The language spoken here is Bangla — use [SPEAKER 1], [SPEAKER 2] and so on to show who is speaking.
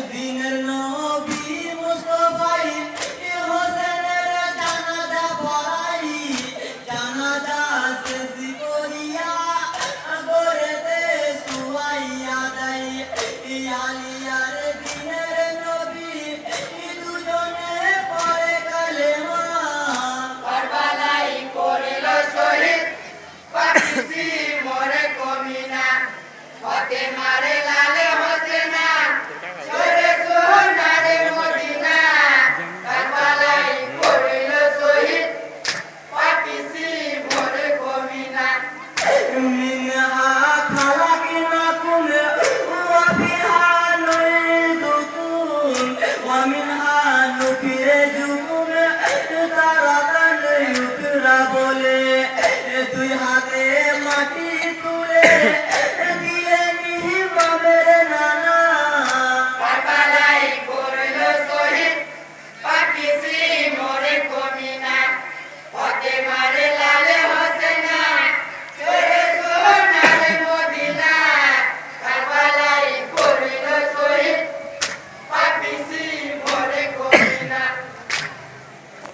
[SPEAKER 1] দিনের নবী মুস্তাফাই হোসেনের জানাজা পড়াই জানাজা শেষ করিয়া গরেতে শুয়াইয়া দেয় আলিয়ার দিনের নবী দুজনে পড়ে কালেমা
[SPEAKER 2] কারবালাই করিল শহীদ পাকিসি মরে কমিনা ফাতেমারে লালে হোসেনা সরে সোনারে মদিনা কারবালাই করিল শহীদ পাকিসি মরে কমিনা
[SPEAKER 1] منها خلقناكم وفيها نعيدكم ومنها نخرجكم تارة أخرى বলে দুই হাতে